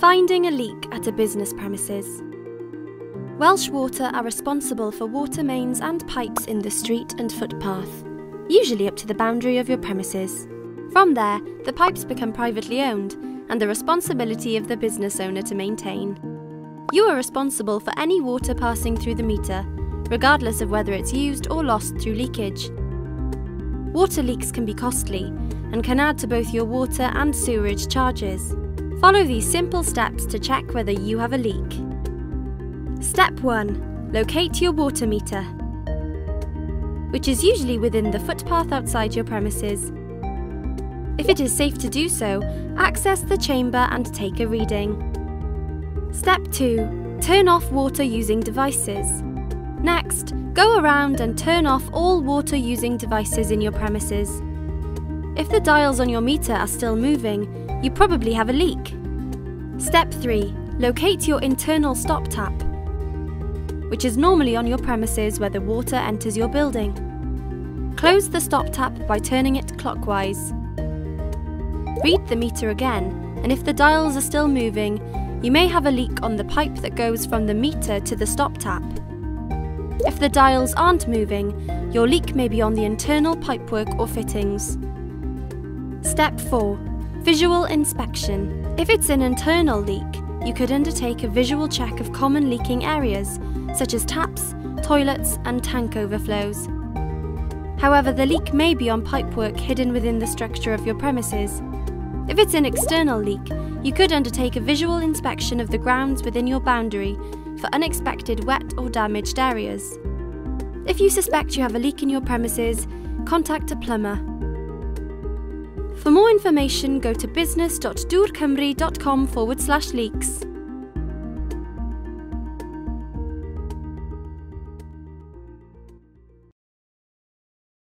Finding a leak at a business premises. Welsh Water are responsible for water mains and pipes in the street and footpath, usually up to the boundary of your premises. From there, the pipes become privately owned and the responsibility of the business owner to maintain. You are responsible for any water passing through the meter, regardless of whether it's used or lost through leakage. Water leaks can be costly and can add to both your water and sewerage charges. Follow these simple steps to check whether you have a leak. Step 1. Locate your water meter, which is usually within the footpath outside your premises. If it is safe to do so, access the chamber and take a reading. Step 2. Turn off water-using devices. Next, go around and turn off all water-using devices in your premises. If the dials on your meter are still moving, you probably have a leak. Step 3. Locate your internal stop tap, which is normally on your premises where the water enters your building. Close the stop tap by turning it clockwise. Read the meter again, and if the dials are still moving, you may have a leak on the pipe that goes from the meter to the stop tap. If the dials aren't moving, your leak may be on the internal pipework or fittings. Step 4. Visual inspection. If it's an internal leak, you could undertake a visual check of common leaking areas, such as taps, toilets, and tank overflows. However, the leak may be on pipework hidden within the structure of your premises. If it's an external leak, you could undertake a visual inspection of the grounds within your boundary for unexpected wet or damaged areas. If you suspect you have a leak in your premises, contact a plumber. For more information, go to business.dwrcymru.com/leaks.